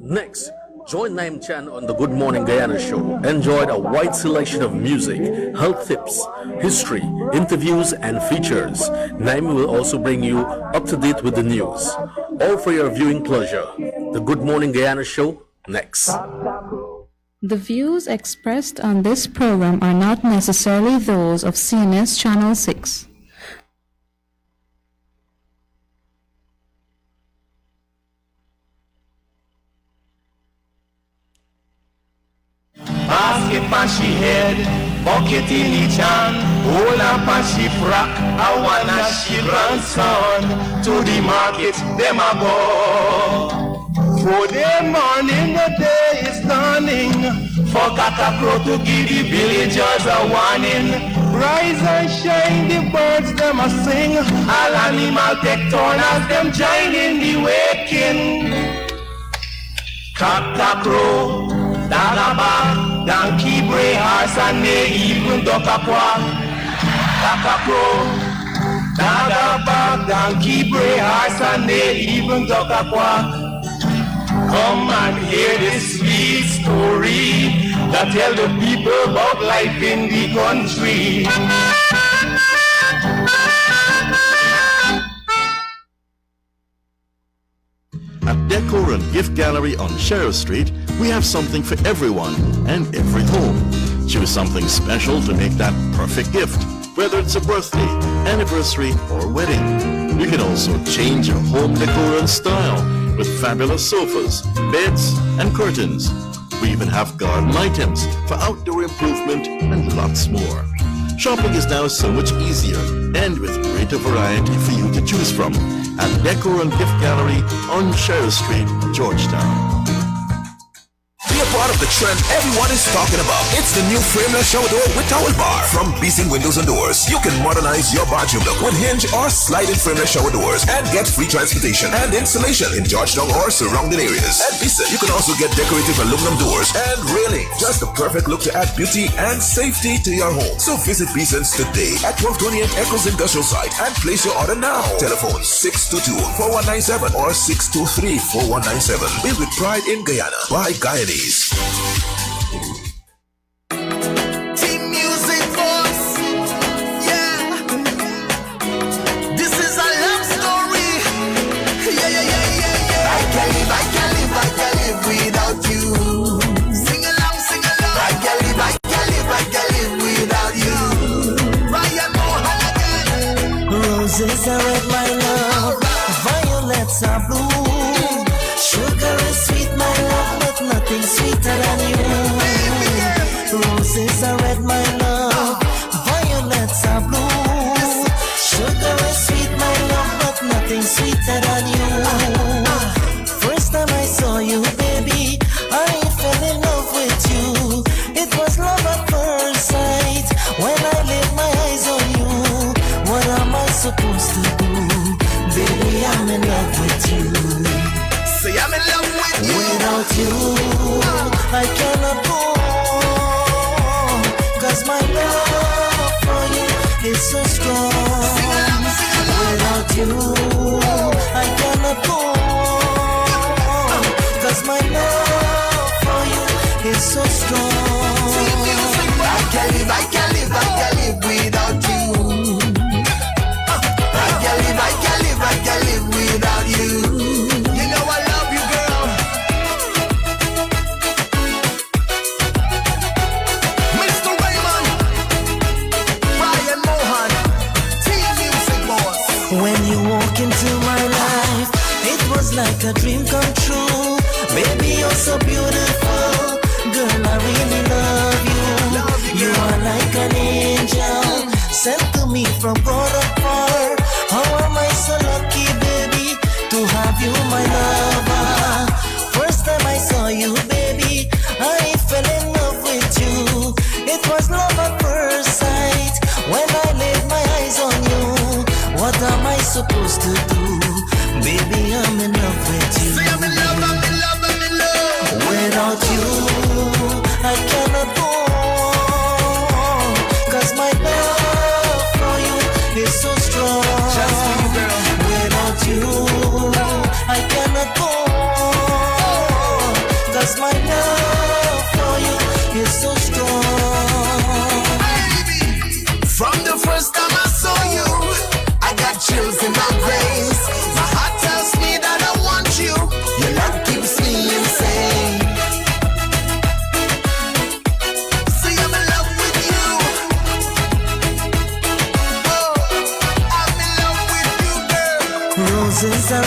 Next, join Naim Chan on the Good Morning Guyana show. Enjoy a wide selection of music, health tips, history, interviews, and features. Naim will also bring you up to date with the news. All for your viewing pleasure. The Good Morning Guyana show, next. The views expressed on this program are not necessarily those of CNS Channel 6. Basket pan she head, bucket in each hand, hold up and she frack, I wanna she grandson. To the market, them a go. For the morning, the day is dawning. For Catacrow to give the villagers a warning. Rise and shine, the birds them a sing. All animal take turn as them join in the waking. Catacrow, Dagaba, donkey, bray, horse, and they even duck a quack. Catacrow, Dagaba, donkey, bray, horse, and they even duck a quack. Come and hear this sweet story that tell the people about life in the country. At Decor and Gift Gallery on Sheriff Street, we have something for everyone and every home. Choose something special to make that perfect gift, whether it's a birthday, anniversary, or wedding. You can also change your home decor and style with fabulous sofas, beds, and curtains. We even have garden items for outdoor improvement and lots more. Shopping is now so much easier and with greater variety for you to choose from at Decor and Gift Gallery on Sheriff Street, Georgetown. Be a part of the trend everyone is talking about. It's the new frameless shower door with towel bar from Beeson Windows and Doors. You can modernize your bathroom look with hinge or sliding frameless shower doors and get free transportation and installation in Georgetown or surrounding areas. At Beeson, you can also get decorative aluminum doors and railings. Just the perfect look to add beauty and safety to your home. So visit Beeson's today at 1228 Eccles Industrial Site and place your order now. Telephone 622-4197 or 623-4197. Built with pride in Guyana by Guyanese. Team music boss, yeah. This is a love story, yeah. I can't live without you. Sing along. I can't live without you. Ryan Mohan again. Roses are red, my love. Violets are blue. Sugar is sweet, my love, but nothing sweeter than you. Roses are red, my love. Violets are blue. Sugar is sweet, my love, but nothing sweeter than you. First time I saw you, baby, I fell in love with you. It was love at first sight when I laid my eyes on you. What am I supposed to do? Baby, I'm in love with you. Say I'm in love with you. Without you, I cannot go. Cause my love for you is so strong. Without you, I cannot go. Cause my love for you is so strong. I can't live without you. I can't live without you. When you walk into my life, it was like a dream come true. Baby, you're so beautiful. Girl, I really love you. You are like an angel sent to me from God afar. How am I so lucky, baby, to have you, my lover. First time I saw you, baby, I fell in love with you. It was love at first sight when I laid my eyes on you. What am I supposed to do? Baby, I'm in love with you. Say I'm in love. Without you, I cannot go. Cause my love for you is so strong. Without you, I cannot go.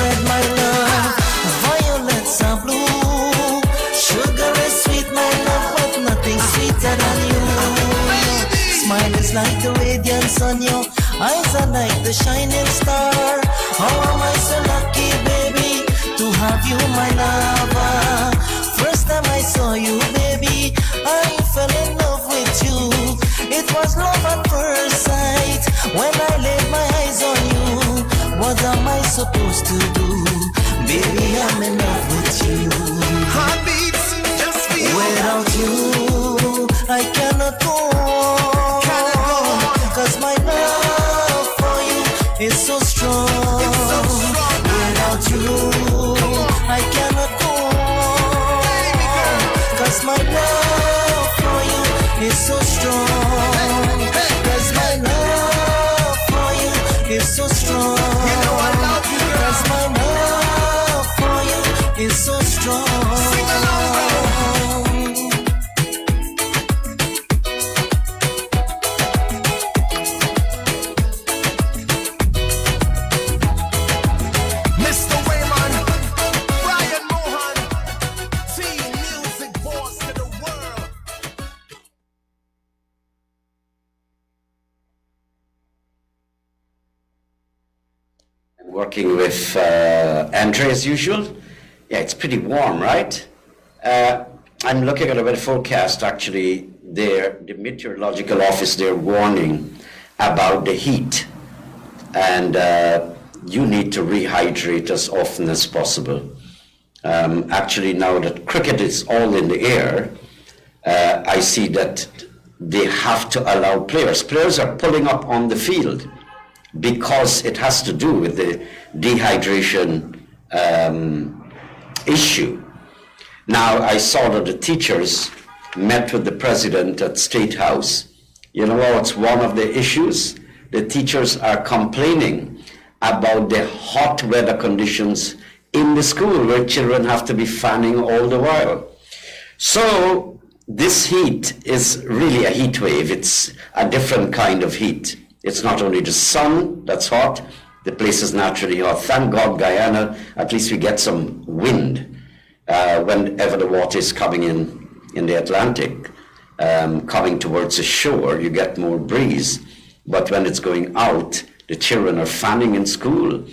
red, my love. Violets are blue. Sugar is sweet, my love, but nothing sweeter than you. Smile is like the radiance on your eyes are like the shining star. How am I so lucky, baby, to have you, my lover? First time I saw you, baby, I fell in love with you. It was love at first sight when I laid my eyes on you. What am I supposed to do? Baby, I'm in love with you. Heartbeats just for you. Without you, I cannot go on. Cause my love for you is so strong. Without you, I cannot go on. Cause my love for you is so strong. Cause my love for you is so strong. You know I love you, girl. Cause my love for you is so strong. Sing along, girl. Mr. Wayman, Brian Mohan, T-Music Boss to the world. Working with Andre as usual. Yeah, it's pretty warm, right? I'm looking at a weather forecast. Actually, the meteorological office, they're warning about the heat, and you need to rehydrate as often as possible. Actually, now that cricket is all in the air, I see that they have to allow players. Players are pulling up on the field because it has to do with the dehydration issue. Now, I saw that the teachers met with the president at State House. You know what's one of the issues? The teachers are complaining about the hot weather conditions in the school where children have to be fanning all the while. So this heat is really a heat wave. It's a different kind of heat. It's not only the sun that's hot, the place is naturally hot. Thank God, Guyana, at least we get some wind whenever the water is coming in the Atlantic, coming towards the shore, you get more breeze. But when it's going out, the children are fanning in school.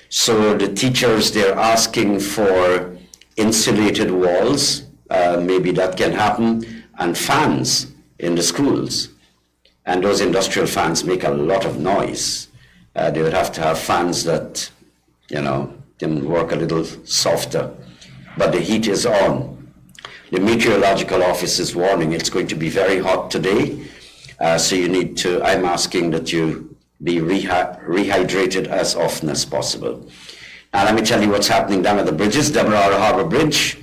So the teachers, they're asking for insulated walls, maybe that can happen, and fans in the schools. And those industrial fans make a lot of noise. They would have to have fans that, you know, can work a little softer. But the heat is on. The meteorological office is warning it's going to be very hot today. So you need to, I'm asking that you be rehydrated as often as possible. Now let me tell you what's happening down at the bridges. Demerara Harbour Bridge,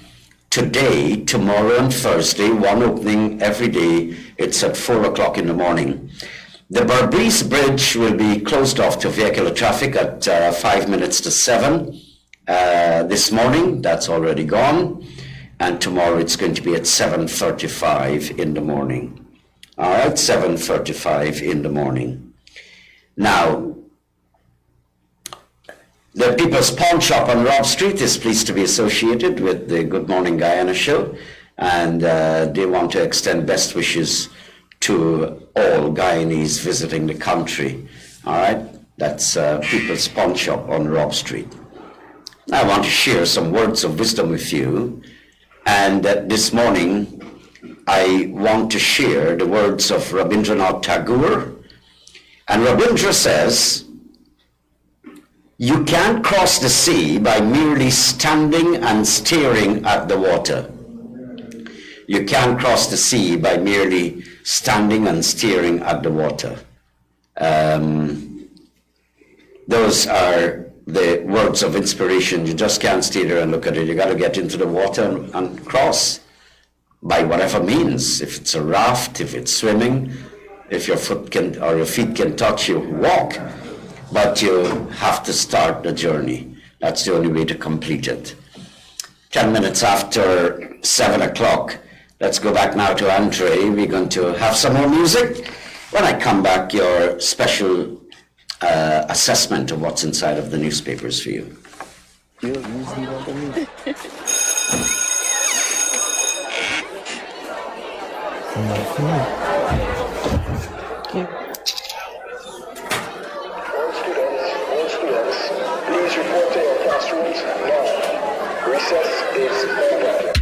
today, tomorrow and Thursday, one opening every day. It's at 4 o'clock in the morning. The Berbice Bridge will be closed off to vehicular traffic at 5 minutes to 7 this morning. That's already gone. And tomorrow it's going to be at 7:35 in the morning. All right, 7:35 in the morning. Now, the People's Pawn Shop on Robb Street is pleased to be associated with the Good Morning Guyana show, and they want to extend best wishes to all Guyanese visiting the country. All right, that's People's Pawn Shop on Robb Street. I want to share some words of wisdom with you, and this morning I want to share the words of Rabindranath Tagore. And Rabindra says, you can't cross the sea by merely standing and staring at the water. You can't cross the sea by merely standing and staring at the water. Those are the words of inspiration. You just can't stay there and look at it. You got to get into the water and cross by whatever means. If it's a raft, if it's swimming, if your foot can or your feet can touch, you walk. But you have to start the journey. That's the only way to complete it. 10 minutes after 7 o'clock. Let's go back now to Andre. We're going to have some more music. When I come back, your special assessment of what's inside of the newspapers for you. All students, please report to your classrooms now. Recess is over.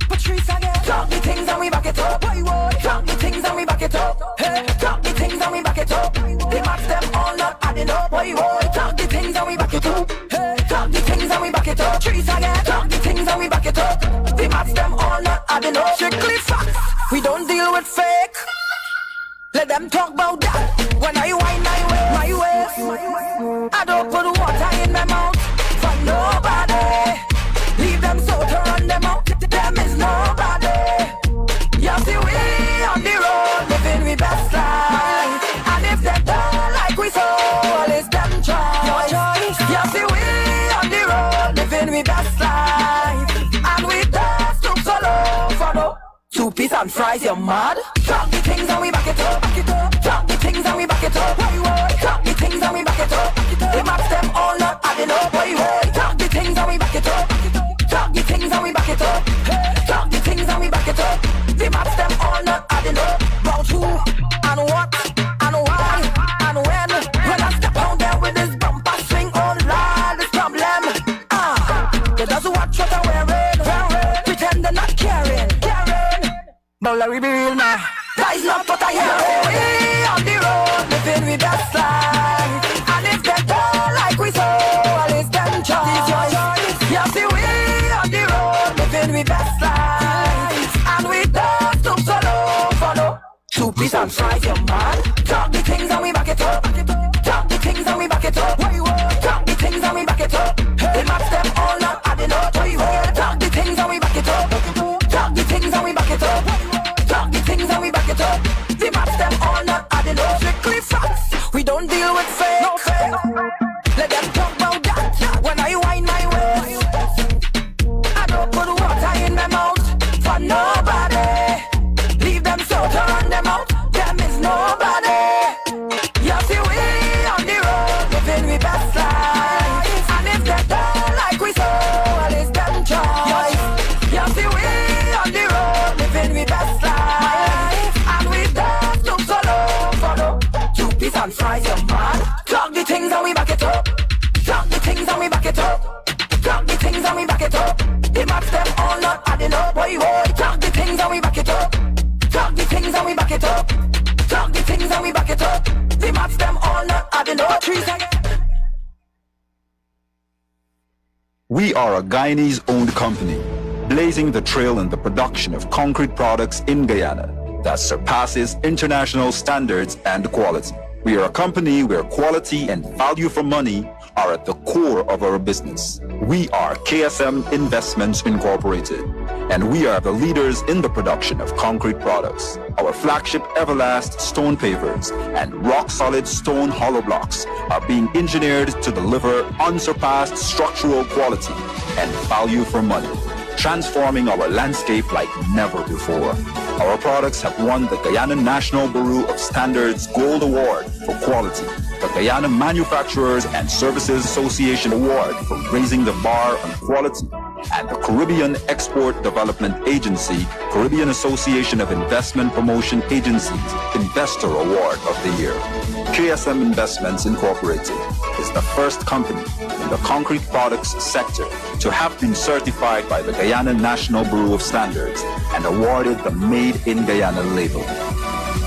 Patrice again. Talk the things and we back it up. Talk the things and we back it up. Hey, talk the things and we back it up. The max them all not adding up. Talk the things and we back it up. Hey, talk the things and we back it up. Patrice again. Talk the things and we back it up. The max them all not adding up. Strictly facts. We don't deal with fake. Let them talk about that. When I wind my way, I don't put water in my mouth for nobody. Leave them so to run them out. Them is nobody. You see we on the road living we best life. And if they don't like we so, well it's them choice. You see we on the road living we best life. And we don't stoop so low for no 2 piece and fries. You're mad? Talk the things and we back it up. Talk the things and we back it up. Talk the things and we back it up. The maps them all not adding up. Talk the things and we back it up. Talk the things and we back it up. Talk the things and we back it up. The maps them all not adding up. About who and what and why and when. When I step out there with this bumper string, oh Lord, this problem. They doesn't watch what I'm wearing. Pretend they're not caring. But let me be real now. That is not what I hear. We on the road living we best life. And if they don't like we so, well it's them choice. You see we on the road living we best life. And we don't stoop so low for no 2 piece and fries. You're mad? Talk the things and we back it up. Talk the things and we back it up. Talk the things and we back it up. The maps them all not adding up. Talk the things and we back it up. Talk the things and we back it up. Talk the things and we back it up. The maps them all not adding up. Strictly facts. We don't deal with fake. No fake. Let them talk about that. When I wind my way, I don't put water in my mouth for nobody. Leave them so to run them out. Them is nobody. You see we on the road living we best life. And if they don't like we so, well it's them choice. You see we on the road living we best life. And we don't look so low for no 2 piece and fries. You're mad? Talk the things and we back it up. Talk the things and we back it up. Talk the things and we back it up. The maps them all not adding up. Talk the things and we back it up. Talk the things and we back it up. Talk the things and we back it up. The maps them all not adding up. We are a Guyanese-owned company, blazing the trail in the production of concrete products in Guyana that surpasses international standards and quality. We are a company where quality and value for money are at the core of our business. We are KSM Investments Incorporated, and we are the leaders in the production of concrete products. Our flagship Everlast stone pavers and rock-solid stone hollow blocks are being engineered to deliver unsurpassed structural quality and value for money, transforming our landscape like never before. Our products have won the Guyana National Bureau of Standards Gold Award for quality, the Guyana Manufacturers and Services Association Award for raising the bar on quality, and the Caribbean Export Development Agency, Caribbean Association of Investment Promotion Agencies Investor Award of the Year. KSM Investments Incorporated is the first company in the concrete products sector to have been certified by the Guyana National Bureau of Standards and awarded the Made in Guyana label.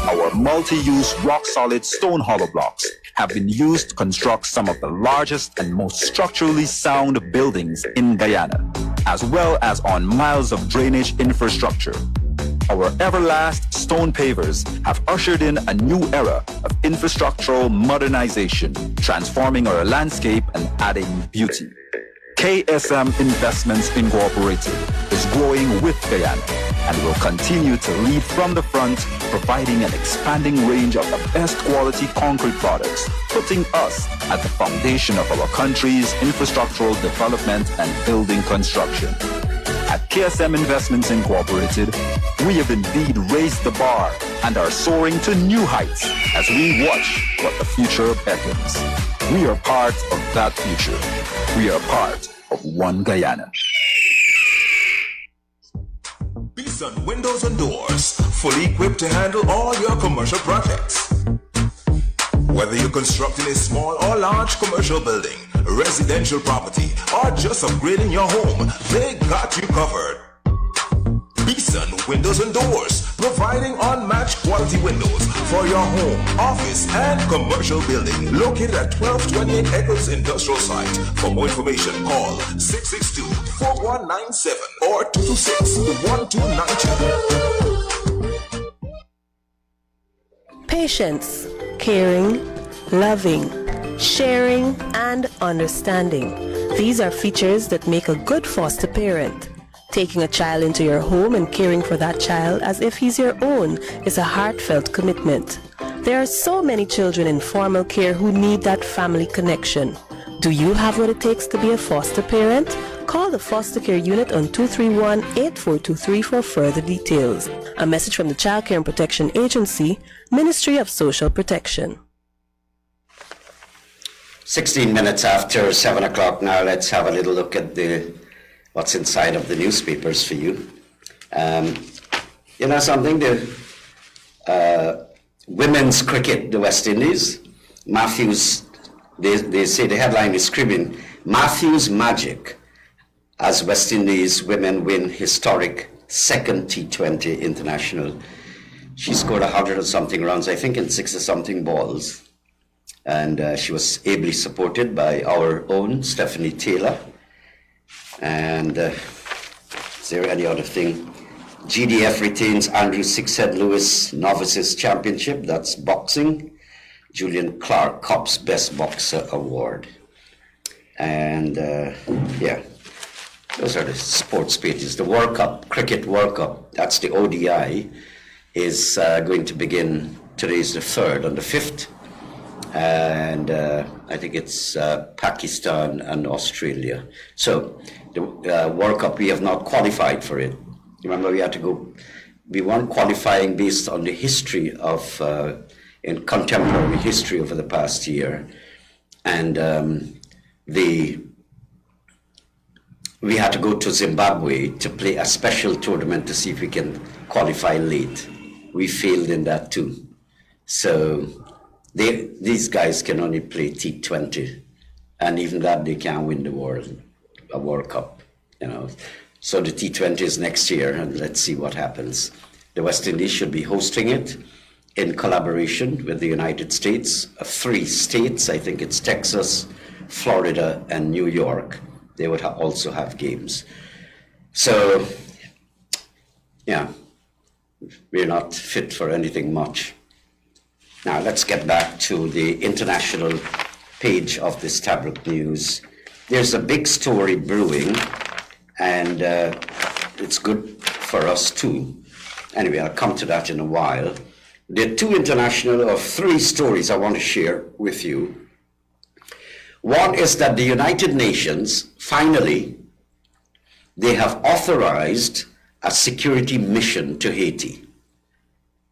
Our multi-use rock-solid stone hollow blocks have been used to construct some of the largest and most structurally sound buildings in Guyana, as well as on miles of drainage infrastructure. Our Everlast stone pavers have ushered in a new era of infrastructural modernization, transforming our landscape and adding beauty. KSM Investments Incorporated is growing with Guyana and will continue to lead from the front, providing an expanding range of the best quality concrete products, putting us at the foundation of our country's infrastructural development and building construction. At KSM Investments Incorporated, we have indeed raised the bar and are soaring to new heights as we watch what the future beckons. We are part of that future. We are part of One Guyana. Beeson Windows and Doors, fully equipped to handle all your commercial projects. Whether you're constructing a small or large commercial building, residential property, or just upgrading your home, they got you covered. Beeson Windows and Doors, providing unmatched quality windows for your home, office, and commercial building. Located at 1228 Eccles Industrial Site. For more information, call 662-4197 or 226-1292. Patience, caring, loving, sharing, and understanding. These are features that make a good foster parent. Taking a child into your home and caring for that child as if he's your own is a heartfelt commitment. There are so many children in formal care who need that family connection. Do you have what it takes to be a foster parent? Call the foster care unit on 231-8423 for further details. A message from the Child Care and Protection Agency, Ministry of Social Protection. 16 minutes after 7 o'clock now, let's have a little look at what's inside of the newspapers for you. You know something, the women's cricket, the West Indies, Matthews, they say the headline is screaming, Matthews magic as West Indies women win historic second T20 international. She scored 100 or something runs, I think in 60 something balls. And she was ably supported by our own Stephanie Taylor. And is there any other thing? GDF retains Andrew Sixhead Lewis Novices Championship, that's boxing. Julian Clark Cup's Best Boxer Award. And yeah, those are the sports pages. The World Cup, Cricket World Cup, that's the ODI, is going to begin. Today's the 3rd and the 5th. And I think it's Pakistan and Australia. So the World Cup, we have not qualified for it. Remember, we had to go, we weren't qualifying based on the history of, in contemporary history over the past year. And we had to go to Zimbabwe to play a special tournament to see if we can qualify late. We failed in that too. So these guys can only play T20, and even that they can't win a World Cup, you know. So the T20 is next year, and let's see what happens. The West Indies should be hosting it in collaboration with the United States. 3 states, I think it's Texas, Florida, and New York. They would also have games. So, yeah, we're not fit for anything much. Now let's get back to the international page of this Tablet News. There's a big story brewing, and it's good for us too. Anyway, I'll come to that in a while. There are 3 stories I want to share with you. One is that the United Nations, finally, they have authorized a security mission to Haiti.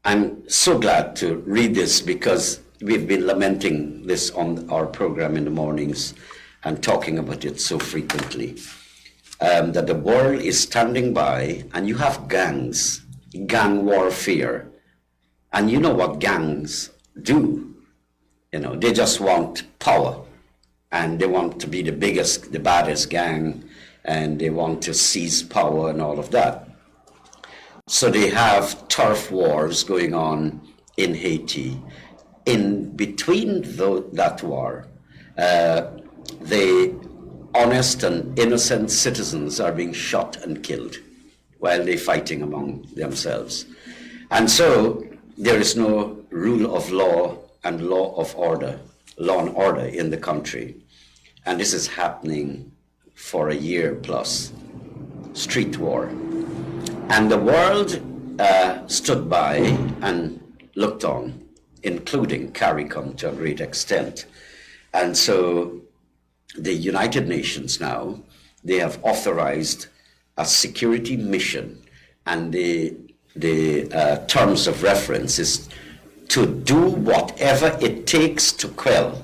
I'm so glad to read this because we've been lamenting this on our program in the mornings and talking about it so frequently. That the world is standing by, and you have gangs, gang warfare. And you know what gangs do. You know, they just want power. And they want to be the biggest, the baddest gang, and they want to seize power and all of that. So they have turf wars going on in Haiti. In between that war, the honest and innocent citizens are being shot and killed while they're fighting among themselves. And so there is no rule of law and law and order in the country. And this is happening for a year plus. Street war. And the world stood by and looked on, including CARICOM to a great extent. And so the United Nations now, they have authorized a security mission, and the terms of reference is to do whatever it takes to quell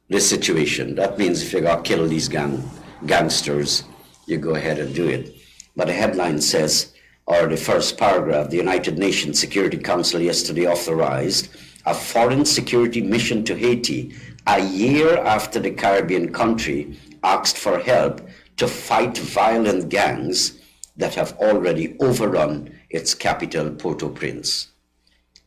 the situation. That means if you got to kill these gangsters, you go ahead and do it. But the headline says, or the first paragraph, the United Nations Security Council yesterday authorized a foreign security mission to Haiti a year after the Caribbean country asked for help to fight violent gangs that have already overrun its capital, Port-au-Prince.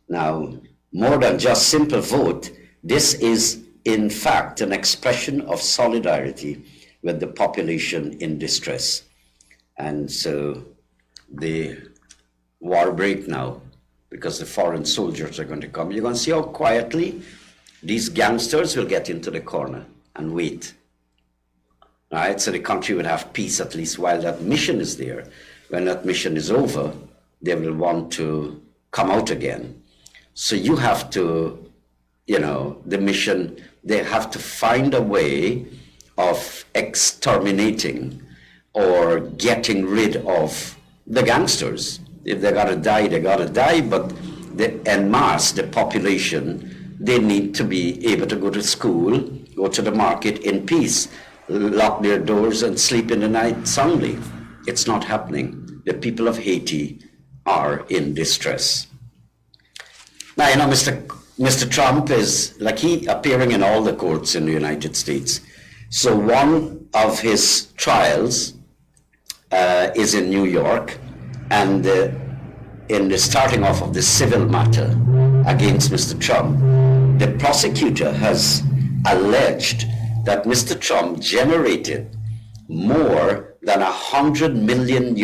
Now, more than just simple vote, this is in fact an expression of solidarity with the population in distress. And so the war break now because the foreign soldiers are going to come. You're going to see how quietly these gangsters will get into the corner and wait. All right, so the country would have peace at least while that mission is there. When that mission is over, they will want to come out again. So you have to, the mission, they have to find a way of exterminating or getting rid of the gangsters. If they gotta die, they gotta die, but en masse, the population, they need to be able to go to school, go to the market in peace, lock their doors and sleep in the night soundly. It's not happening. The people of Haiti are in distress. Now, Mr. Trump is, he appearing in all the courts in the United States. So one of his trials is in New York, and in the starting off of the civil matter against Mr. Trump, the prosecutor has alleged that Mr. Trump generated more than $100 million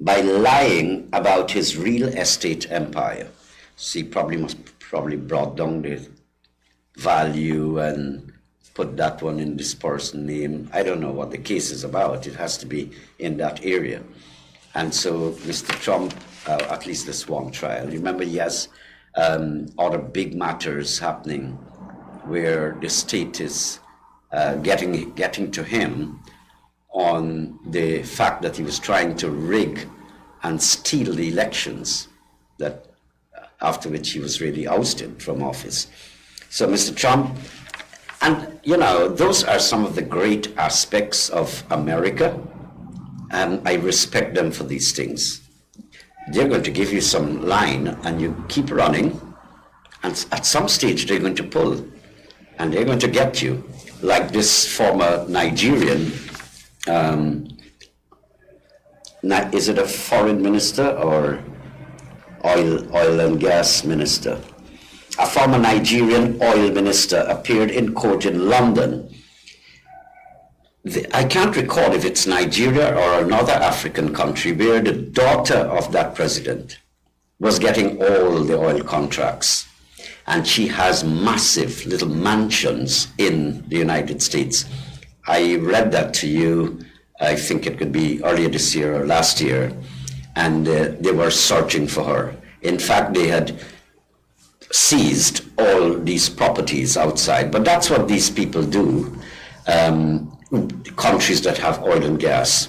by lying about his real estate empire. So he probably brought down the value and put that one in this person's name. I don't know what the case is about. It has to be in that area. And so Mr. Trump, at least this one trial, remember he has other big matters happening where the state is getting to him on the fact that he was trying to rig and steal the elections, that after which he was really ousted from office. So Mr. Trump, and those are some of the great aspects of America, and I respect them for these things. They're going to give you some line and you keep running, and at some stage they're going to pull and they're going to get you, like this former Nigerian, is it a foreign minister or oil and gas minister? A former Nigerian oil minister appeared in court in London. I can't recall if it's Nigeria or another African country where the daughter of that president was getting all the oil contracts. And she has massive little mansions in the United States. I read that to you, I think it could be earlier this year or last year, and they were searching for her. In fact, they had seized all these properties outside, but that's what these people do, countries that have oil and gas,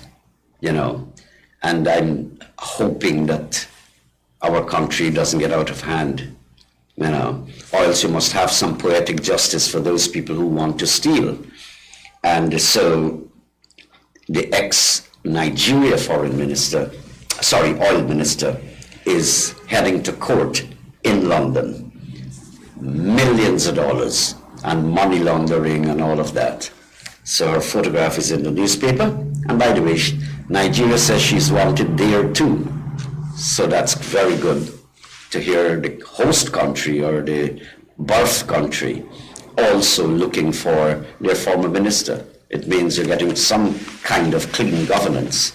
and I'm hoping that our country doesn't get out of hand, or else you must have some poetic justice for those people who want to steal. And so the ex-Nigeria oil minister is heading to court in London. Millions of dollars and money laundering and all of that. So her photograph is in the newspaper. And by the way, Nigeria says she's wanted there too. So that's very good to hear the host country or the birth country also looking for their former minister. It means you're getting some kind of clean governance.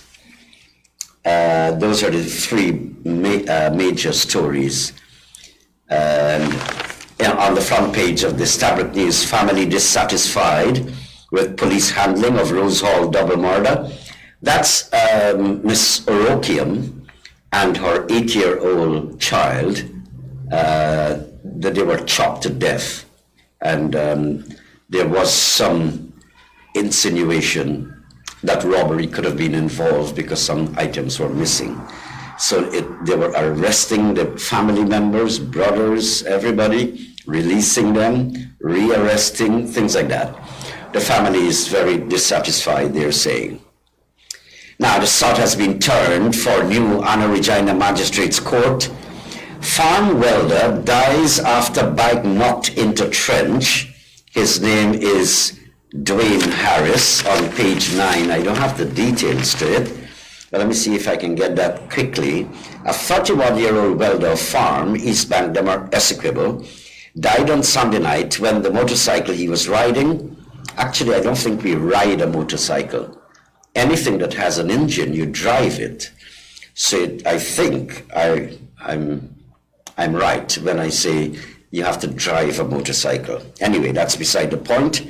Those are the three major stories. On the front page of the Stabroek News, family dissatisfied with police handling of Rose Hall double murder. That's Miss Orokium and her 8-year-old child, that they were chopped to death. And there was some insinuation that robbery could have been involved because some items were missing. So they were arresting the family members, brothers, everybody, releasing them, rearresting, things like that. The family is very dissatisfied, they're saying. Now the sod has been turned for new Anna Regina Magistrates Court. Farm welder dies after bike knocked into trench. His name is Dwayne Harris on page 9. I don't have the details to it, but let me see if I can get that quickly. A 31-year-old welder of farm, East Bandammer, Essequibo, died on Sunday night when the motorcycle he was riding, actually I don't think we ride a motorcycle. Anything that has an engine, you drive it. So I think I'm right when I say you have to drive a motorcycle. Anyway, that's beside the point.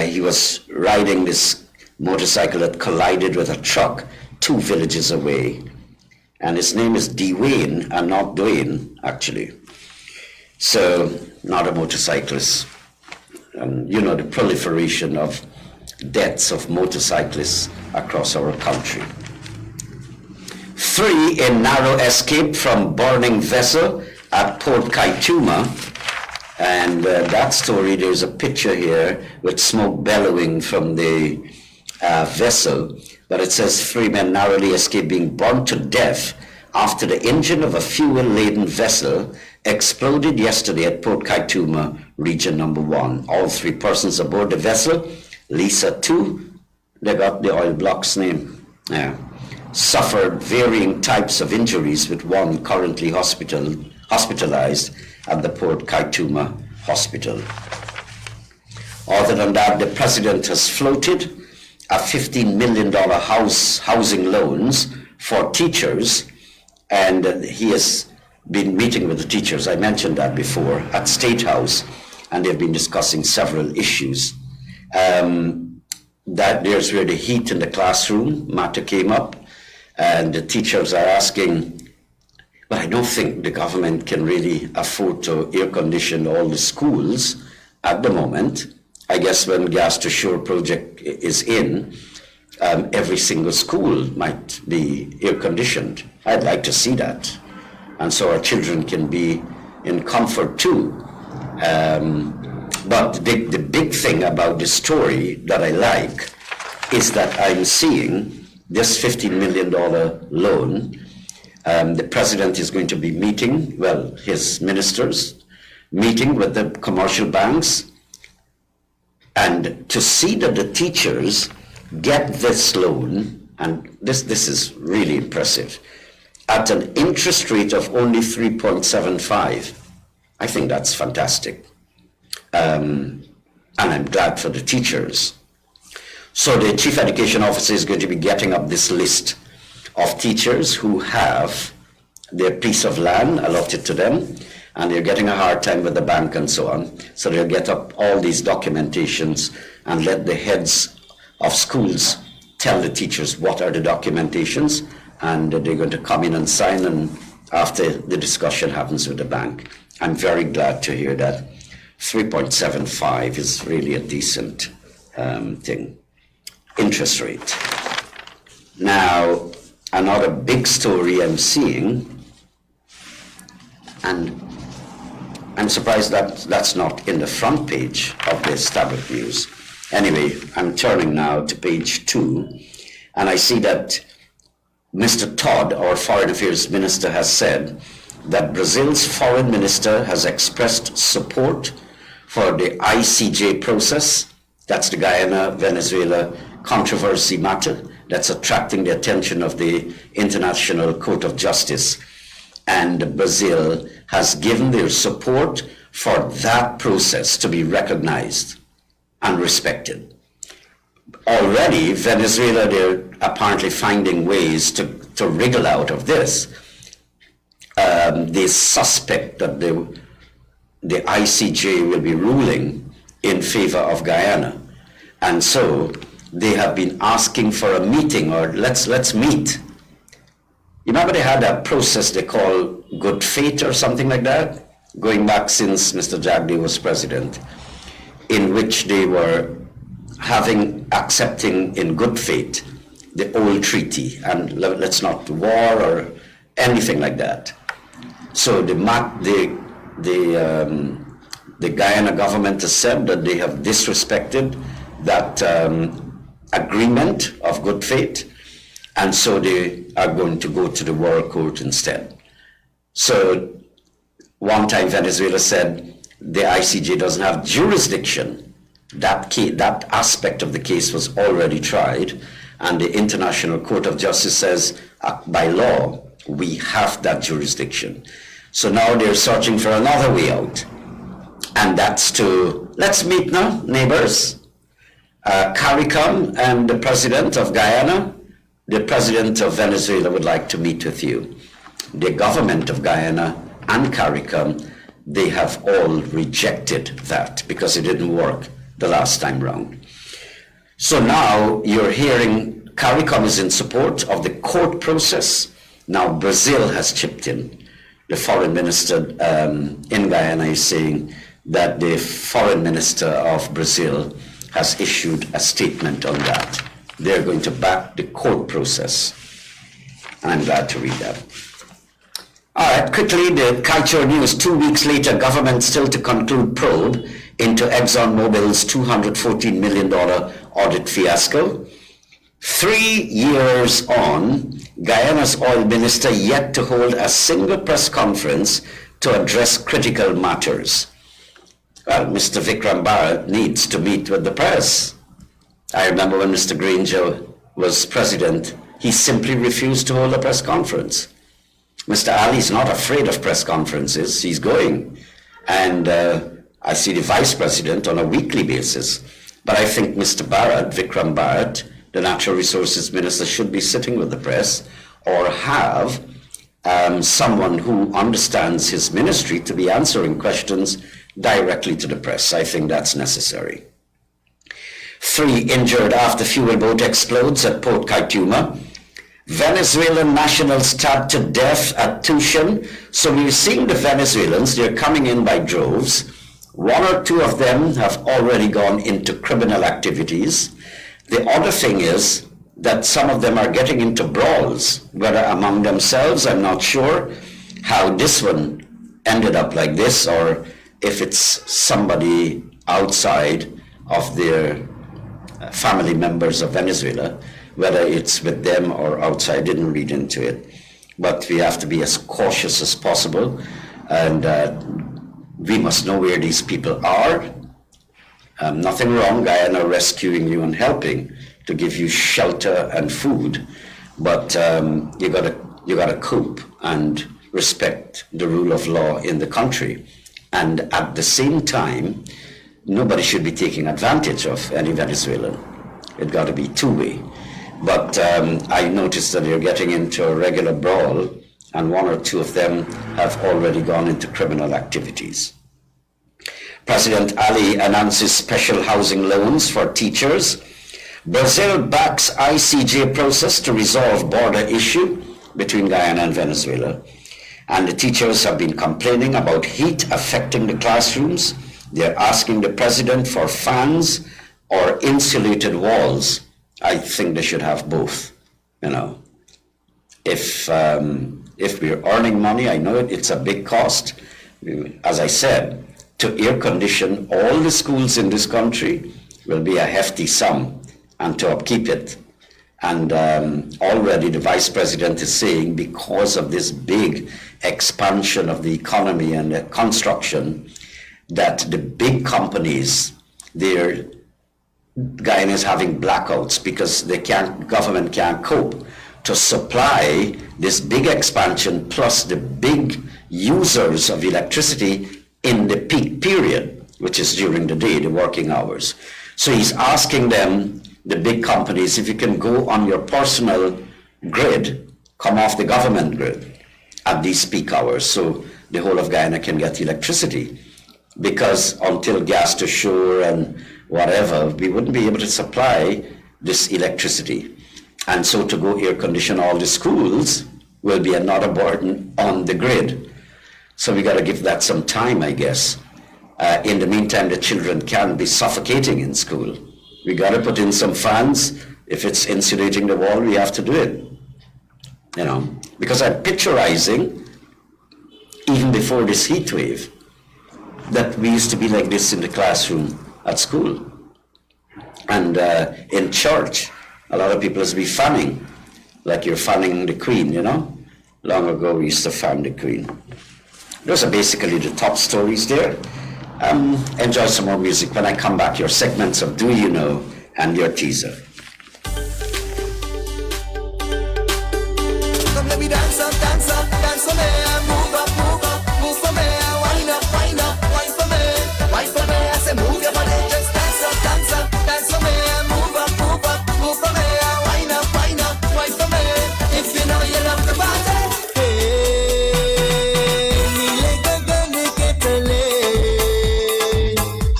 He was riding this motorcycle that collided with a truck 2 villages away. And his name is Dwayne and not Dwayne, actually. So, not a motorcyclist. And you know the proliferation of deaths of motorcyclists across our country. 3 in narrow escape from burning vessel at Port Kaituma. And that story, there's a picture here with smoke bellowing from the vessel, but it says 3 men narrowly escaped being burnt to death after the engine of a fuel-laden vessel exploded yesterday at Port Kaituma, Region Number 1. All 3 persons aboard the vessel, Lisa 2, they got the oil block's name, suffered varying types of injuries, with one currently hospitalized at the Port Kaituma Hospital. Other than that, the president has floated a $15 million housing loans for teachers, and he has been meeting with the teachers, I mentioned that before, at State House, and they've been discussing several issues. That there's where the heat in the classroom matter came up, and the teachers are asking, but I don't think the government can really afford to air condition all the schools at the moment. I guess when Gas to Shore project is in, every single school might be air conditioned. I'd like to see that. And so our children can be in comfort too. But the big thing about the story that I like is that I'm seeing this $15 million loan. The president is going to be meeting, well, his ministers, meeting with the commercial banks, and to see that the teachers get this loan, and this is really impressive, at an interest rate of only 3.75. I think that's fantastic. And I'm glad for the teachers. So the chief education officer is going to be getting up this list of teachers who have their piece of land allotted to them, and they're getting a hard time with the bank and so on. So they'll get up all these documentations and let the heads of schools tell the teachers what are the documentations, and they're going to come in and sign, and after the discussion happens with the bank. I'm very glad to hear that. 3.75 is really a decent thing. Interest rate. Now, another big story I'm seeing, and I'm surprised that that's not in the front page of the Standard News. Anyway, I'm turning now to page 2, and I see that Mr. Todd, our Foreign Affairs Minister, has said that Brazil's Foreign Minister has expressed support for the ICJ process. That's the Guyana-Venezuela controversy matter that's attracting the attention of the International Court of Justice. And Brazil has given their support for that process to be recognized and respected. Already, Venezuela, they're apparently finding ways to wriggle out of this. They suspect that the ICJ will be ruling in favor of Guyana. And so they have been asking for a meeting, or let's meet. You remember they had a process they call good faith or something like that, going back since Mr. Jagdeo was president, in which they were accepting in good faith the old treaty, and let's not war or anything like that. So the Guyana government has said that they have disrespected that agreement of good faith, and so they are going to go to the World Court instead. So one time Venezuela said the ICJ doesn't have jurisdiction. That aspect of the case was already tried, and the International Court of Justice says by law we have that jurisdiction. So now they're searching for another way out, and that's to, let's meet now, neighbors. CARICOM and the president of Guyana, the president of Venezuela would like to meet with you. The government of Guyana and CARICOM, they have all rejected that because it didn't work the last time round. So now you're hearing CARICOM is in support of the court process. Now Brazil has chipped in. The foreign minister in Guyana is saying that the foreign minister of Brazil has issued a statement on that. They're going to back the court process. And I'm glad to read that. All right, quickly, the culture news. 2 weeks later, government still to conclude probe into ExxonMobil's $214 million audit fiasco. 3 years on, Guyana's oil minister yet to hold a single press conference to address critical matters. Well, Mr. Vikram Bharat needs to meet with the press. I remember when Mr. Granger was president, he simply refused to hold a press conference. Mr. Ali is not afraid of press conferences. He's going. And I see the vice president on a weekly basis. But I think Mr. Bharat, Vikram Bharat, the natural resources minister, should be sitting with the press or have someone who understands his ministry to be answering questions directly to the press. I think that's necessary. 3 injured after fuel boat explodes at Port Kaituma. Venezuelan nationals stabbed to death at Tushan. So we're seeing the Venezuelans, they're coming in by droves. 1 or 2 of them have already gone into criminal activities. The other thing is that some of them are getting into brawls, whether among themselves, I'm not sure how this one ended up like this, or if it's somebody outside of their family members of Venezuela, whether it's with them or outside, didn't read into it. But we have to be as cautious as possible, and we must know where these people are. Nothing wrong, Guyana rescuing you and helping to give you shelter and food, but you gotta cope and respect the rule of law in the country. And at the same time, nobody should be taking advantage of any Venezuelan. It got to be two-way. But I noticed that you're getting into a regular brawl, and 1 or 2 of them have already gone into criminal activities. President Ali announces special housing loans for teachers. Brazil backs ICJ process to resolve border issue between Guyana and Venezuela. And the teachers have been complaining about heat affecting the classrooms. They're asking the president for fans or insulated walls. I think they should have both, you know. If we're earning money, I know it's a big cost. As I said, to air condition all the schools in this country will be a hefty sum, and to upkeep it. And already the vice president is saying, because of this big expansion of the economy and the construction, that the big companies, Guyana is having blackouts because government can't cope to supply this big expansion plus the big users of electricity in the peak period, which is during the day, the working hours. So he's asking them, the big companies, if you can go on your personal grid, come off the government grid at these peak hours, so the whole of Guyana can get electricity. Because until gas to shore and whatever, we wouldn't be able to supply this electricity. And so to go air condition all the schools will be another burden on the grid. So we got to give that some time, I guess. In the meantime, the children can be suffocating in school. We got to put in some fans. If it's insulating the wall, we have to do it. You know, because I'm picturizing, even before this heat wave, that we used to be like this in the classroom at school. And in church, a lot of people used to be fanning, like you're fanning the Queen, you know? Long ago, we used to fan the Queen. Those are basically the top stories there. Enjoy some more music. When I come back, your segments of Do You Know and your teaser. Come let me dance up, dance for me. Move up, move for me. Wind up, wine for me. Wine for me, I say move your body. Just dance up, dance for me. Move up, move for me. Wind up, wine for me. If you know you love the party. नीले गगन के तले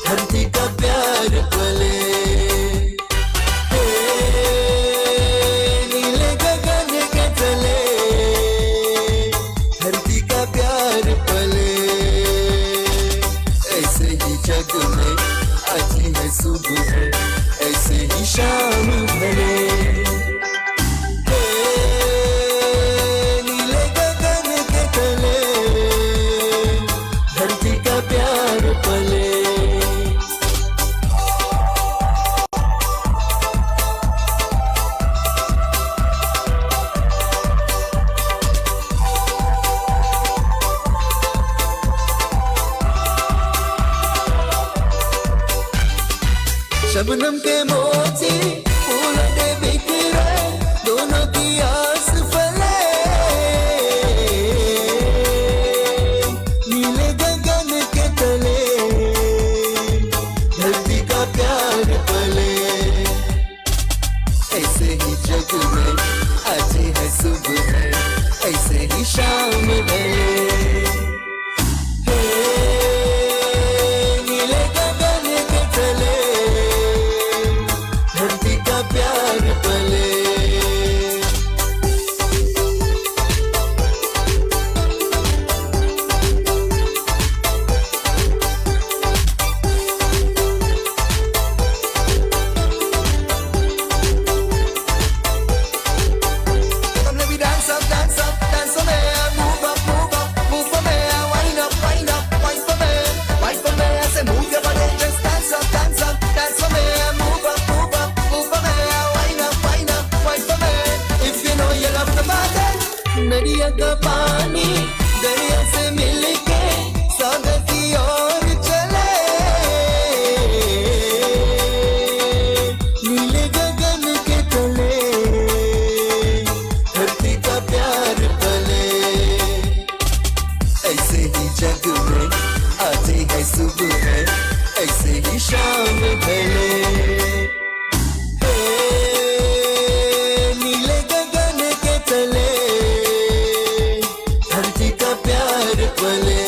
धरती का प्यार पले नीले गगन के तले धरती का प्यार पले ऐसे ही जग में आज है सुबह ऐसे ही शाम भले नीले गगन के तले धरती का प्यार पले शबनम के मोती फूलों के बिखरे दोनों की आस फले नीले गगन के तले धरती का प्यार पले ऐसे ही जग में आज है सुबह ऐसे ही शाम ढले नीले गगन के तले धरती का प्यार पले Come let me dance up, dance for me. Move up, move for me. Wind up, wine for me. Wine for me, I say move your body. Just dance up, dance for me. Move up, move for me. Wind up, wine for me. If you know you love the party. नदिया का पानी दरिया से मिलके सागर की ओर चले नीले गगन के तले धरती का प्यार पले ऐसे ही जग में आते है सुबह ऐसे ही शाम ढले नीले गगन के तले धरती का प्यार पले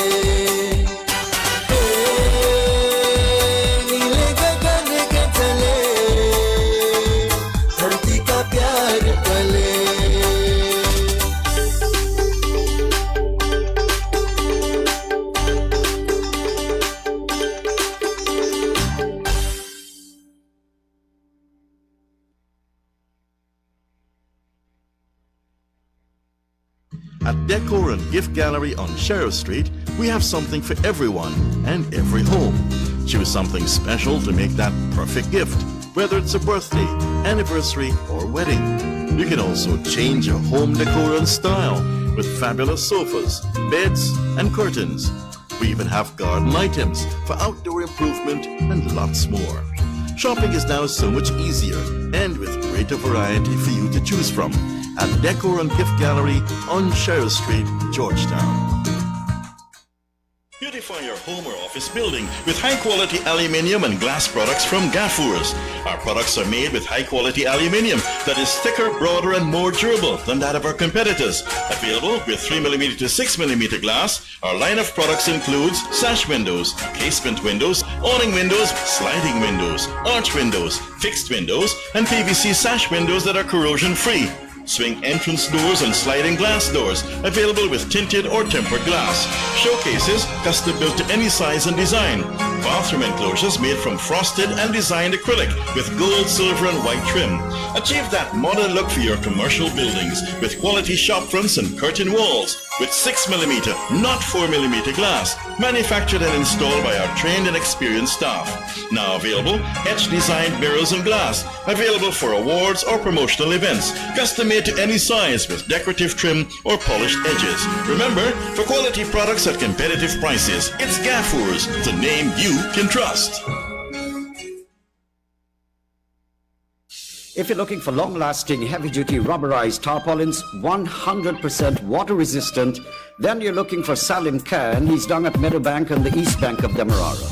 नीले गगन के तले धरती का प्यार पले At Decor and Gift Gallery on Sheriff Street, we have something for everyone and every home. Choose something special to make that perfect gift, whether it's a birthday, anniversary, or wedding. You can also change your home decor and style with fabulous sofas, beds, and curtains. We even have garden items for outdoor improvement and lots more. Shopping is now so much easier and with greater variety for you to choose from at Decor and Gift Gallery on Sheriff Street, Georgetown. Beautify your home or office building with high-quality aluminium and glass products from Gaffurs. Our products are made with high-quality aluminium that is thicker, broader, and more durable than that of our competitors. Available with 3mm to 6mm glass, our line of products includes sash windows, casement windows, awning windows, sliding windows, arch windows, fixed windows, and PVC sash windows that are corrosion-free. swing entrance doors and sliding glass doors, available with tinted or tempered glass. Showcases, custom built to any size and design. Bathroom enclosures made from frosted and designed acrylic with gold, silver, and white trim. Achieve that modern look for your commercial buildings with quality shop fronts and curtain walls with 6mm, not 4mm glass, manufactured and installed by our trained and experienced staff. Now available, etched designed mirrors and glass, available for awards or promotional events, custom made to any size with decorative trim or polished edges. Remember, for quality products at competitive prices, it's Gaffurs, the name you can trust. If you're looking for long-lasting, heavy-duty rubberized tarpaulins, 100% water-resistant, then you're looking for Salim Khan. He's down at Meadowbank on the east bank of Demerara.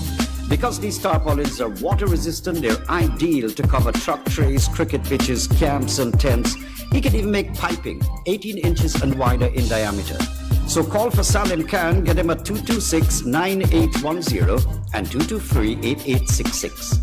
Because these tarpaulins are water-resistant, they're ideal to cover truck trays, cricket pitches, camps, and tents. He can even make piping, 18 inches and wider in diameter. So call for Salim Khan, get him at 226-9810 and 223-8866.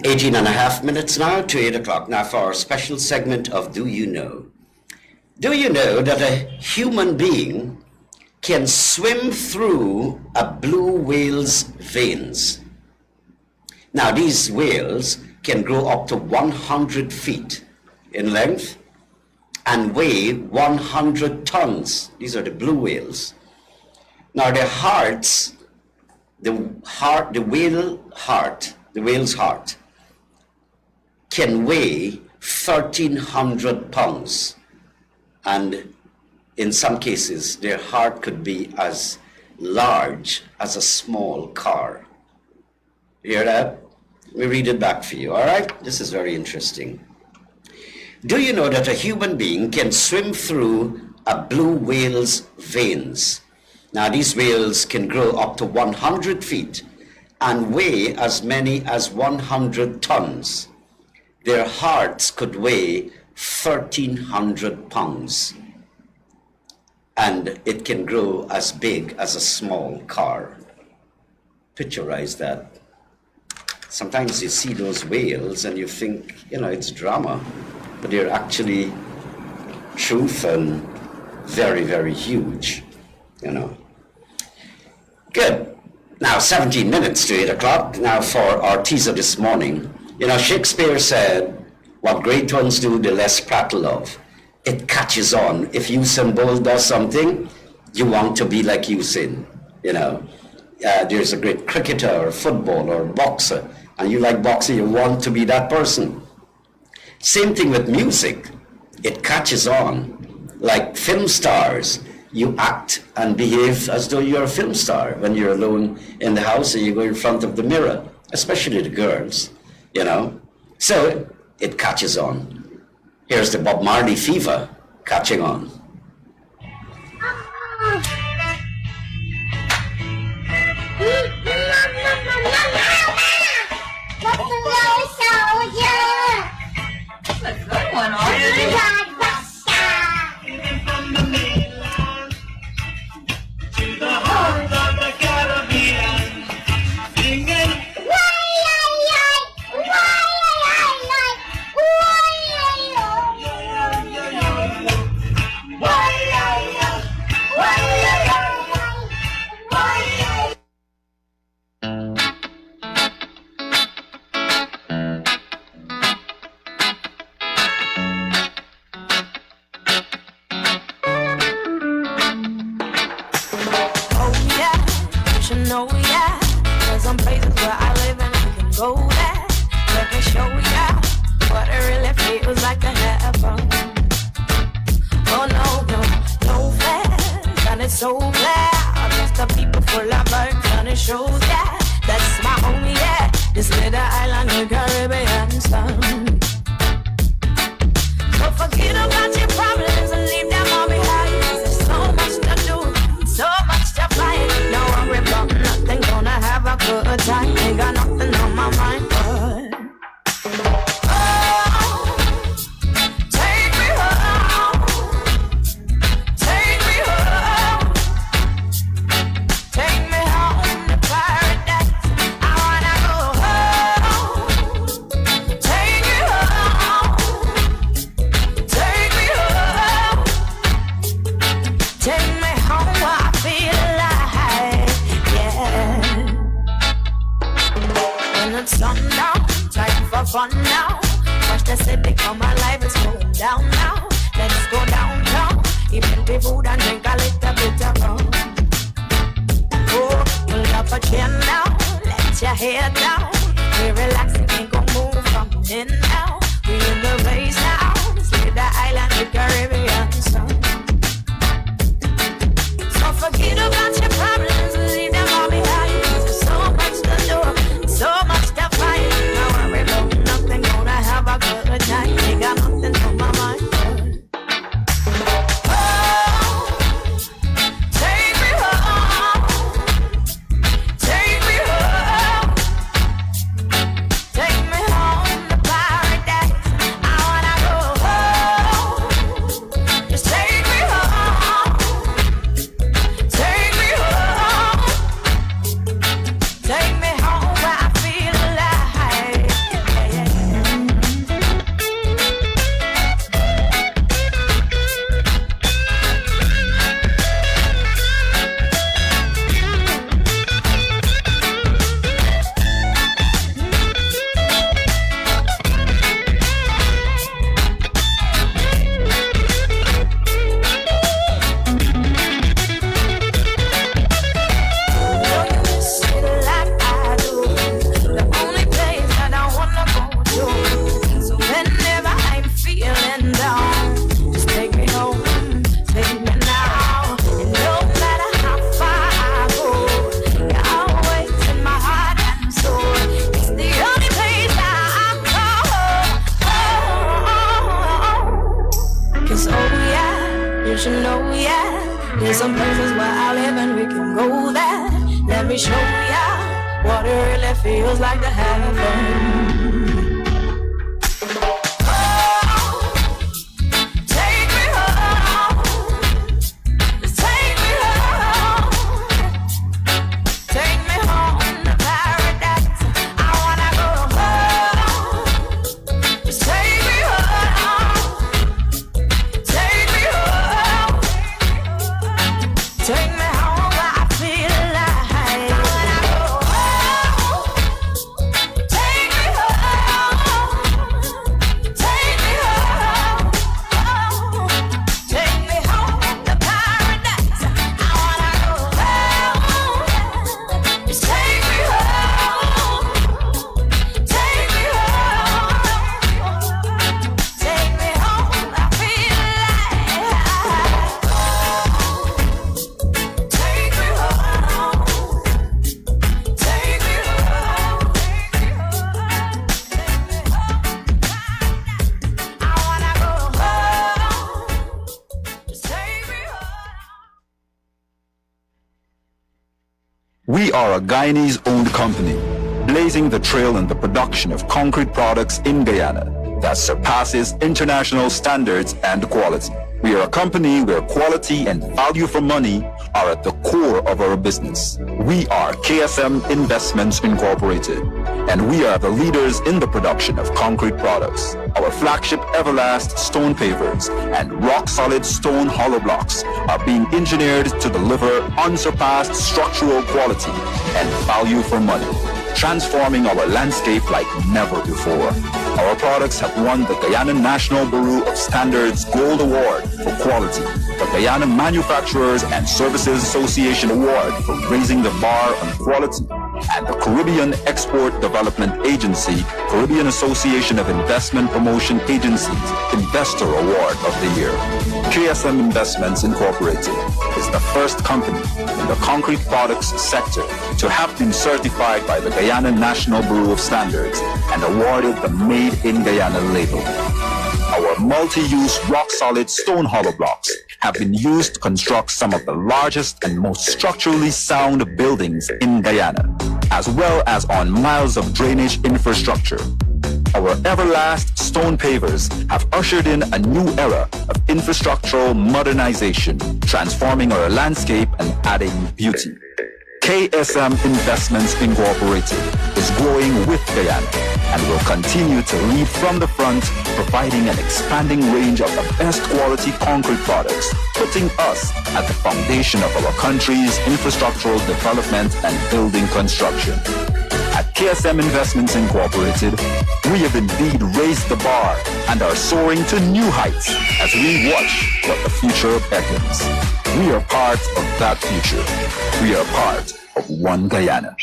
Eighteen and a half minutes now to 8 o'clock. Now for our special segment of Do You Know? Do you know that a human being can swim through a blue whale's veins? Now these whales can grow up to 100 feet in length and weigh 100 tons. These are the blue whales. Now their hearts, the whale's heart can weigh 1,300 pounds. And in some cases, their heart could be as large as a small car. You hear that? Let me read it back for you, all right? This is very interesting. Do you know that a human being can swim through a blue whale's veins? Now, these whales can grow up to 100 feet and weigh as many as 100 tons. Their hearts could weigh 1,300 pounds, and it can grow as big as a small car. Picturize that. Sometimes you see those whales and you think, it's drama, but they're actually truth and very, very huge, Good. Now, 17 minutes to 8 o'clock. Now for our teaser this morning. Shakespeare said, what great ones do, the less prattle of. It catches on. If Usain Bolt does something, you want to be like Usain, There's a great cricketer or footballer or boxer, and you like boxing, you want to be that person. Same thing with music. It catches on. Like film stars, you act and behave as though you're a film star when you're alone in the house and you go in front of the mirror, especially the girls, So it catches on. Here's the Bob Marley fever catching on. That's a good one, from the mainland to the heart of the Caribbean, singing. There's some places where I live and we can go there. Let me show ya what it really feels like to heaven. Oh no fast, and it's so glad. Just the people full of birds and it shows, yeah. That's my home, yeah. This little island in Caribbean sun. So forget about your problems and leave them all behind. There's so much to do, so much to find. No worry about nothing, gonna have a good time. Ain't got nothing on my mind, but sundown. Time for fun now. Watch the city come alive, it's going down now. Let's go downtown. Eat plenty food and drink a little bit of rum. Oh, pull up a chair now. Let your hair down. We're relaxing, ain't gon' move from in now. We in the race now. See the island, the Caribbean sun. So forget about your problems and leave them all behind. 'Cause there's so much to do, so much to find. Don't worry about nothing, gonna have a good time. Ain't got nothing on my mind. We are a Guyanese-owned company, blazing the trail in the production of concrete products in Guyana that surpasses international standards and quality. We are a company where quality and value for money are at the core of our business. We are KSM Investments Incorporated, and we are the leaders in the production of concrete products. Our flagship Everlast stone pavers and rock-solid stone hollow blocks are being engineered to deliver unsurpassed structural quality and value for money, transforming our landscape like never before. Our products have won the Guyana National Bureau of Standards Gold Award for quality, the Guyana Manufacturers and Services Association Award for raising the bar on quality, and the Caribbean Export Development Agency, Caribbean Association of Investment Promotion Agencies Investor Award of the Year. KSM Investments Incorporated is the first company in the concrete products sector to have been certified by the Guyana National Bureau of Standards and awarded the Made in Guyana label. Our multi-use rock-solid stone hollow blocks have been used to construct some of the largest and most structurally sound buildings in Guyana, as well as on miles of drainage infrastructure. Our Everlast stone pavers have ushered in a new era of infrastructural modernization, transforming our landscape and adding beauty. KSM Investments Incorporated is growing with Guyana and will continue to lead from the front, providing an expanding range of the best quality concrete products, putting us at the foundation of our country's infrastructural development and building construction. At KSM Investments Incorporated, we have indeed raised the bar and are soaring to new heights as we watch what the future beckons. We are part of that future. We are part of One Guyana.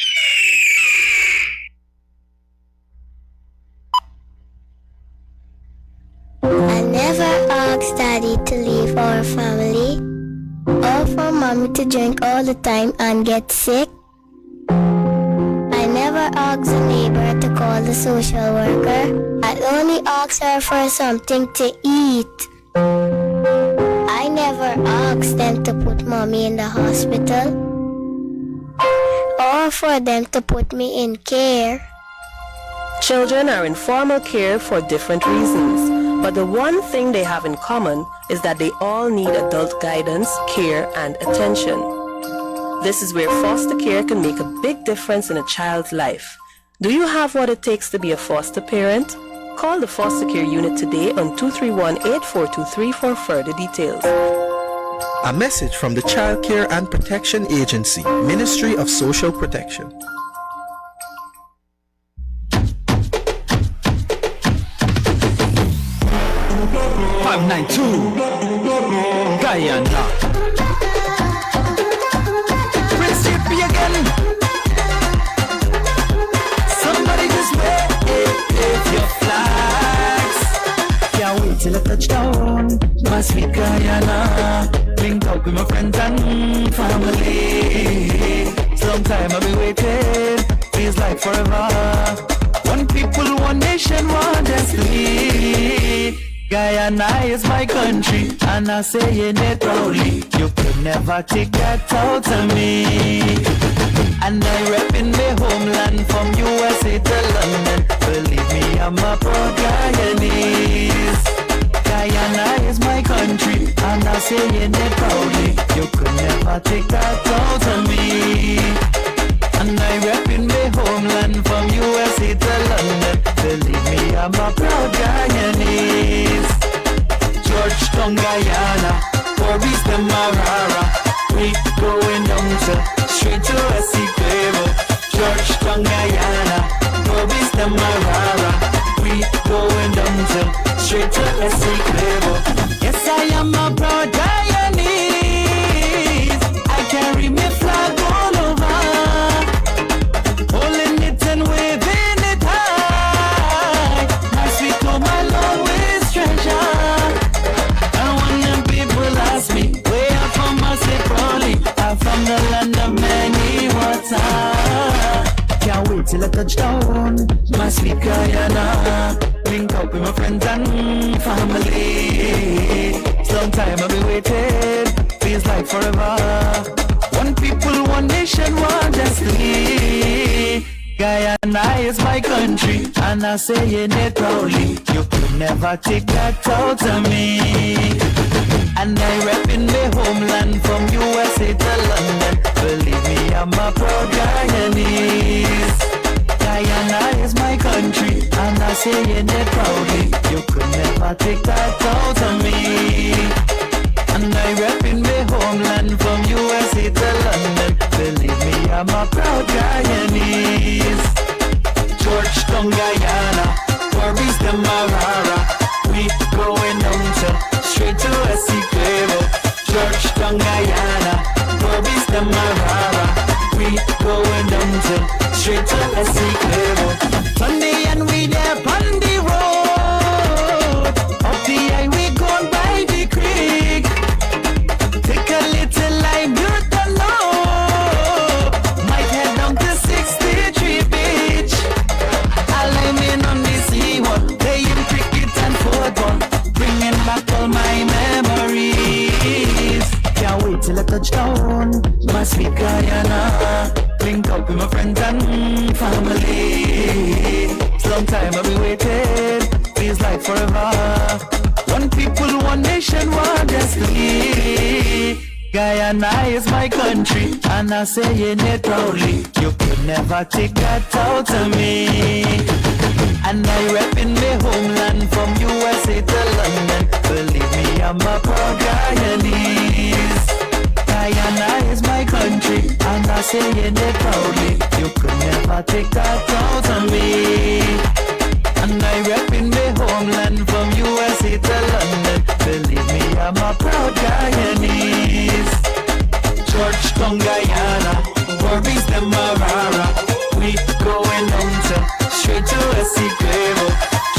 I never asked Daddy to leave our family, or for Mommy to drink all the time and get sick. I never asked the neighbor to call the social worker. I only asked her for something to eat. I never asked them to put Mommy in the hospital, or for them to put me in care. Children are in formal care for different reasons, but the one thing they have in common is that they all need adult guidance, care, and attention. This is where foster care can make a big difference in a child's life. Do you have what it takes to be a foster parent? Call the foster care unit today on 231-8423 for further details. A message from the Child Care and Protection Agency, Ministry of Social Protection. 592 Guyana. Prince Chippy again. Somebody just wave your flags. Can't wait till I touch down. My sweet Guyana. Link up with my friends and family. Some time I've been waiting. Feels like forever. One people, one nation, one destiny. Guyana is my country, and I'm saying it proudly. You could never take that out of me. And I reppin' my homeland from USA to London. Believe me, I'm a proud Guyanese. Guyana is my country, and I'm saying it proudly. You could never take that out of me. And I reppin' my homeland from USA to London. Believe me, I'm a proud Guyanese. Georgetown, Guyana, Port East and Marara. We going down to straight to Essequibo. Georgetown, Guyana, Port East and Marara. We going down to straight to Essequibo. Yes, I am a proud Guyanese. I carry my flag all over. Holding it and waving it high. My sweet home, my longest treasure. And when them people ask me where I'm from, I say proudly, I'm from the land of many waters. Can't wait till I touch down, my sweet Guyana. Link up with my friends and family. Some time I've been waiting, feels like forever. One people, one nation, one destiny. Guyana is my country, and I'm saying it proudly. You could never take that out of me. And I reppin' my homeland from USA to London. Believe me, I'm a proud Guyanese. Guyana is my country, and I'm saying it proudly. You could never take that out of me. And I reppin' my homeland from USA to London. Believe me, I'm a proud Guyanese. Georgetown, Guyana, Port East and Marara. We going down to straight to Essequibo. Georgetown, Guyana, Port East and Marara. We going down to straight to Essequibo. Sunday and we there on the road. Up the highway going by the creek. Take a little line, you don't know. Might head down to 63 Beach. I'm in on the C1, playing cricket and football, bringing back all my memories. Can't wait till I touch down, my sweet Guyana. Link up with my friends and family. Long time I've been waiting, feels like forever. One people, one nation, one destiny. Guyana is my country, and I'm saying it proudly. You could never take that out of me. And I reppin' my homeland from USA to London. Believe me, I'm a proud Guyanese. Guyana is my country, and I'm saying it proudly. You could never take take that out on me. And I rep in my homeland from USA to London. Believe me, I'm a proud Guyanese. Georgetown, Guyana, Forbes, Demerara. We going down to straight to Essequibo.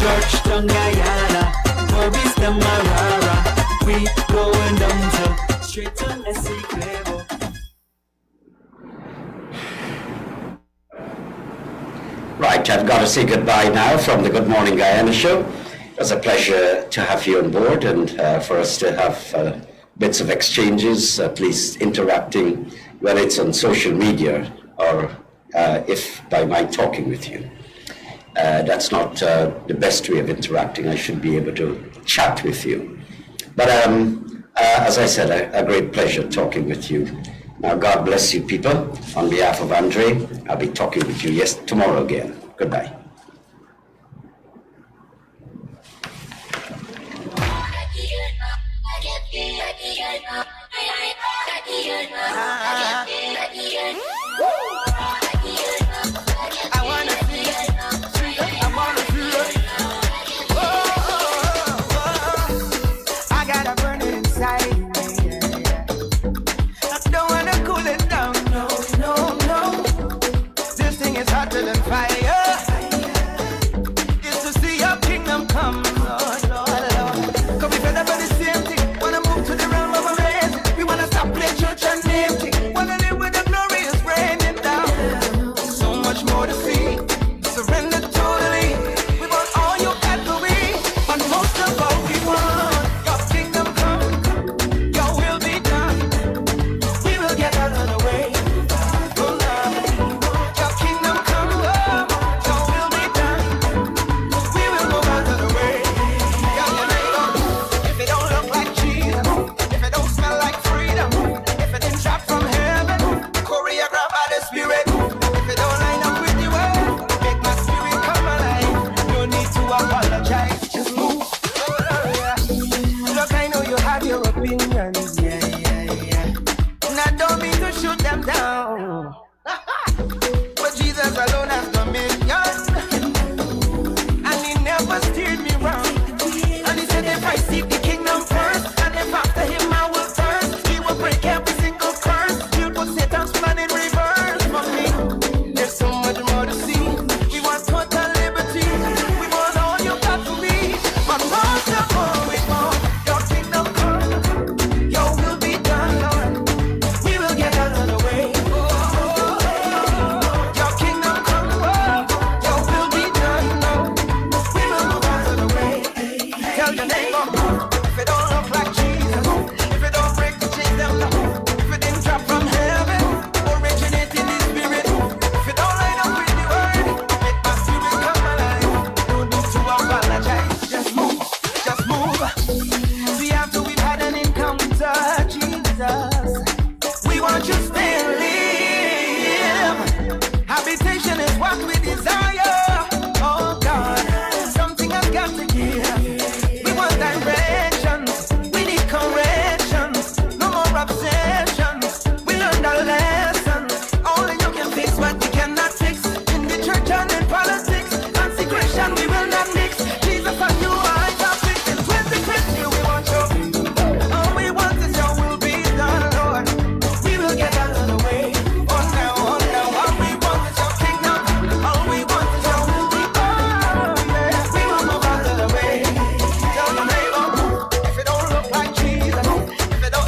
Georgetown, Guyana, Forbes, Demerara. We going down to straight to Essequibo. Right, I've got to say goodbye now from the Good Morning Guyana show. It was a pleasure to have you on board and for us to have bits of exchanges, at least interacting, whether it's on social media or if by my talking with you. That's not the best way of interacting. I should be able to chat with you. But as I said, a great pleasure talking with you. Now, God bless you, people. On behalf of Andre, I'll be talking with you tomorrow again. Goodbye. I got a burning inside me. I don't wanna cool it down, no, no, no. This thing is hotter than fire. It's to see your kingdom come, Lord, Lord, Lord. Cause we fed up on the same thing. Wanna move to the realm of amazing. We wanna stop playing church and empty. Wanna live with the glorious raining down. So much more to see. Surrender totally. We want all you got for we. But most of all we want your kingdom come. Your will be done. We will get out of the way. Oh Lord. Your kingdom come. Your will be done. We will move out of the way. Your neighbor. If it don't look like Jesus, if it don't smell like freedom, if it didn't drop from heaven, choreographed by the Spirit. If it don't line up with the word, make my spirit come alive. No need to apologize, just move. Look, I know you have your opinions, yeah, yeah, yeah. And I don't mean to shoot them down. But Jesus alone has dominion. And he never steered me wrong. And he said if I seek the kingdom first, and if after him I will thirst, he will break every single curse. He'll put Satan's plan in reverse for me. There's so much more to see. We want total liberty. We want all you got for me. But most of all we want your kingdom come. Your will be done, Lord. We will get out of the way. Your kingdom come. Your will be done, Lord. We will move out of the way. Tell your neighbor, if it don't look like Jesus, if it don't break the chains, them low. If it didn't drop from heaven, originate in the spirit. If it don't line up with the word, make my spirit come alive. No need to apologize, just move, just move. See, after we've had an encounter, Jesus, we want you to stay and live. Habitation is what we desire.